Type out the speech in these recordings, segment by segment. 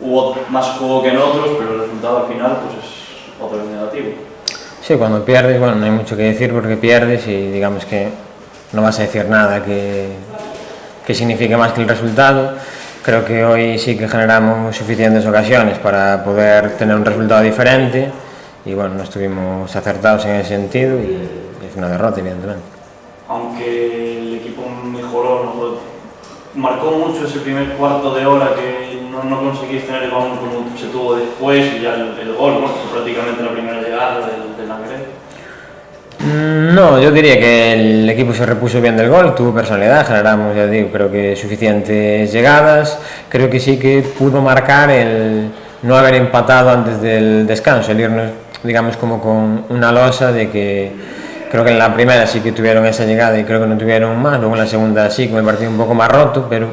hubo más juego que en otros, pero el resultado al final pues es otro negativo. Sí, cuando pierdes, bueno, no hay mucho que decir porque pierdes y digamos que no vas a decir nada que signifique más que el resultado. Creo que hoy sí que generamos suficientes ocasiones para poder tener un resultado diferente y bueno, no estuvimos acertados en ese sentido y es una derrota, evidentemente. Aunque el equipo mejoró, ¿no? Marcó mucho ese primer cuarto de hora que no conseguís tener el balón como se tuvo después y ya el gol, ¿no? Prácticamente la primera llegada del Langreo. No, yo diría que el equipo se repuso bien del gol, tuvo personalidad, generamos, ya digo, creo que suficientes llegadas, creo que sí que pudo marcar el no haber empatado antes del descanso, el irnos, digamos, como con una losa de que creo que en la primera sí que tuvieron esa llegada y creo que no tuvieron más, luego en la segunda sí, con el partido un poco más roto, pero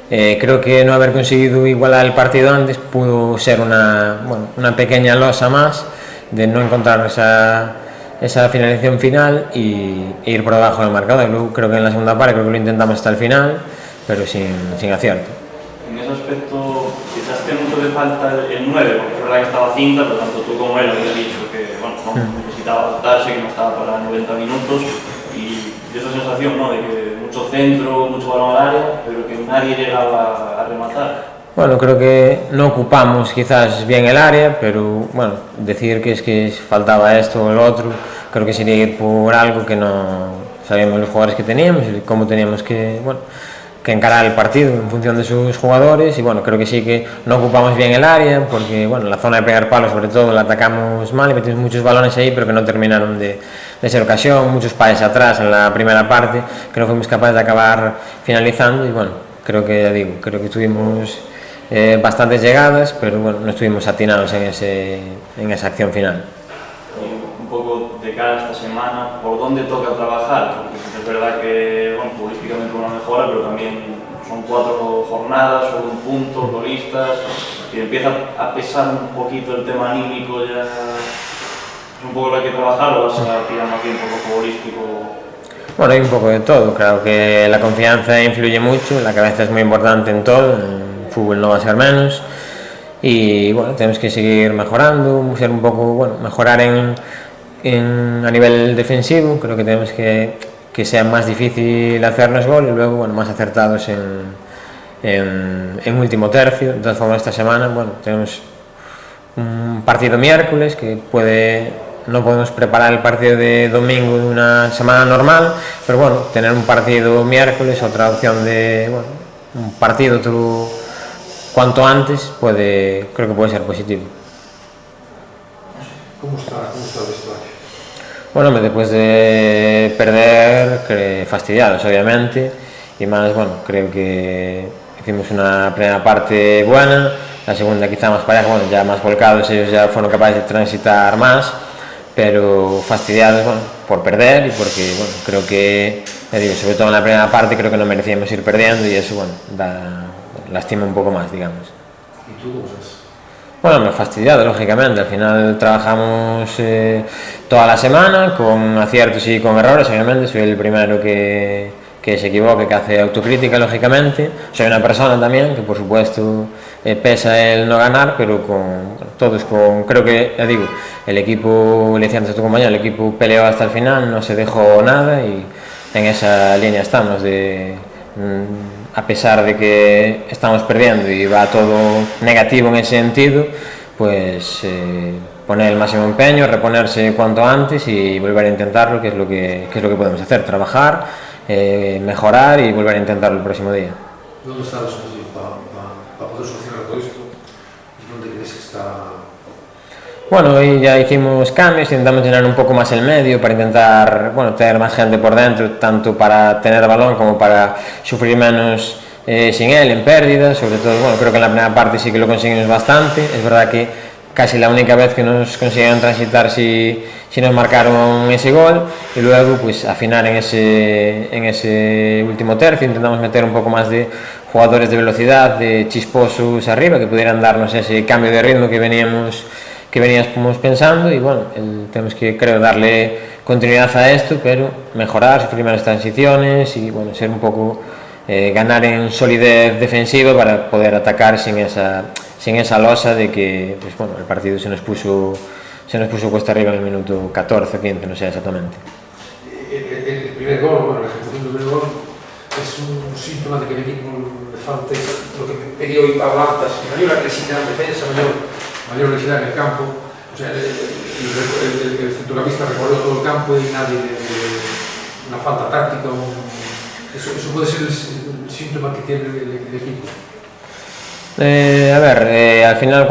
creo que no haber conseguido igualar el partido antes pudo ser una pequeña losa más de no encontrar esa finalización final y ir por debajo del marcador. Luego creo que en la segunda parte creo que lo intentamos hasta el final, pero sin acierto. En ese aspecto, quizás que mucho le falta el 9, porque es verdad que estaba cinta, pero tanto tú como él habéis dicho que necesitaba adaptarse, que no estaba para 90 minutos, y esa sensación, ¿no?, de que mucho centro, mucho balón al área, pero que nadie llegaba a rematar. Bueno, creo que no ocupamos quizás bien el área, pero bueno, decir que es que faltaba esto o el otro, creo que sería ir por algo que no sabíamos los jugadores que teníamos y cómo teníamos que encarar el partido en función de sus jugadores y bueno, creo que sí que no ocupamos bien el área porque bueno, la zona de pegar palos sobre todo la atacamos mal y metimos muchos balones ahí pero que no terminaron de ser ocasión, muchos pases atrás en la primera parte que no fuimos capaces de acabar finalizando y bueno, creo que tuvimos bastantes llegadas pero bueno, no estuvimos atinados en esa acción final. Y un poco de cara a esta semana, ¿por dónde toca trabajar? Porque es verdad que, bueno, futbolísticamente una mejora, pero también son 4 jornadas, solo un punto, golistas, y empieza a pesar un poquito el tema anímico, ya es un poco lo que hay que trabajar, o vas a tirar más bien por lo futbolístico. Bueno, hay un poco de todo, claro que la confianza influye mucho, la cabeza es muy importante en todo, en fútbol no va a ser menos, y bueno, tenemos que seguir mejorando, ser un poco, bueno, mejorar a nivel defensivo, creo que tenemos que sea más difícil hacernos gol y luego bueno, más acertados en último tercio. De todas formas esta semana bueno, tenemos un partido miércoles que no podemos preparar el partido de domingo de una semana normal, pero bueno, tener un partido miércoles, otra opción de bueno, un partido cuanto antes creo que puede ser positivo. ¿Cómo está el vestuario? Bueno, después de perder, fastidiados obviamente, y más, bueno, creo que hicimos una primera parte buena, la segunda quizá más pareja, bueno, ya más volcados, ellos ya fueron capaces de transitar más, pero fastidiados, bueno, por perder y porque, bueno, creo que, sobre todo en la primera parte, creo que no merecíamos ir perdiendo y eso, bueno, lastima un poco más, digamos. ¿Y tú cómo estás? Bueno, me he fastidiado, lógicamente, al final trabajamos toda la semana, con aciertos y con errores, obviamente, soy el primero que se equivoque, que hace autocrítica, lógicamente, soy una persona también, que por supuesto pesa el no ganar, pero creo que, ya digo, el equipo, le decía antes a tu compañero, el equipo peleó hasta el final, no se dejó nada y en esa línea estamos a pesar de que estamos perdiendo y va todo negativo en ese sentido, pues poner el máximo empeño, reponerse cuanto antes y volver a intentarlo, que es lo que podemos hacer, trabajar, mejorar y volver a intentarlo el próximo día. ¿Dónde está la solución para poder solucionar todo esto? ¿Dónde crees que está? Bueno, hoy ya hicimos cambios, intentamos llenar un poco más el medio para intentar, bueno, tener más gente por dentro, tanto para tener balón como para sufrir menos sin él en pérdidas, sobre todo, bueno, creo que en la primera parte sí que lo conseguimos bastante, es verdad que casi la única vez que nos consiguieron transitar si nos marcaron ese gol y luego pues afinar en ese último tercio, intentamos meter un poco más de jugadores de velocidad, de chisposos arriba, que pudieran darnos ese cambio de ritmo que veníamos pensando y bueno, tenemos que, creo, darle continuidad a esto, pero mejorar, sufrir menos transiciones y bueno, ser un poco, ganar en solidez defensiva para poder atacar sin esa sin esa losa de que pues, bueno, el partido se nos puso cuesta arriba en el minuto 14 o 15, no sé exactamente. El primer gol, bueno, la ejecución del primer gol es un síntoma de que el equipo le falte lo que pedía hoy Pablo Artas, mayor agresividad en defensa, mayor agresividad en el campo. O sea, el centrocampista recorrió todo el campo y nadie una falta táctica. Eso puede ser el síntoma que tiene el equipo. A ver, al final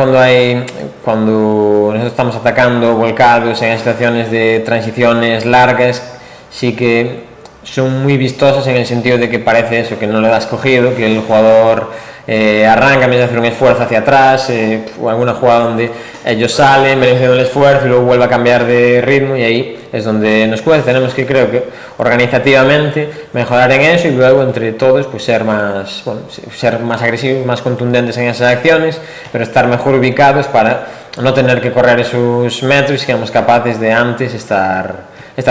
cuando nosotros estamos atacando volcados en situaciones de transiciones largas, sí que son muy vistosas en el sentido de que parece eso, que no le das cogido, que el jugador arranca en vez de hacer un esfuerzo hacia atrás, o alguna jugada donde ellos salen, beneficiando el esfuerzo y luego vuelve a cambiar de ritmo, y ahí es donde nos cuesta. Tenemos que, creo que organizativamente mejorar en eso y luego entre todos pues ser más agresivos, más contundentes en esas acciones, pero estar mejor ubicados para no tener que correr esos metros y seamos capaces de antes estar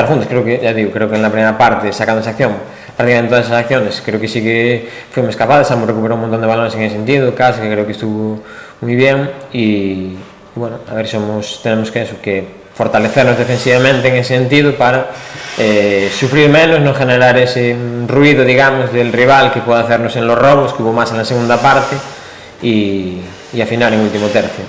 juntos. Creo que en la primera parte, sacando esa acción, prácticamente todas esas acciones, creo que sí que fuimos capaces. Hemos recuperado un montón de balones en ese sentido, casi que creo que estuvo muy bien y bueno, a ver, tenemos que fortalecernos defensivamente en ese sentido para sufrir menos, no generar ese ruido, digamos, del rival que pueda hacernos en los robos, que hubo más en la segunda parte, y afinar en último tercio.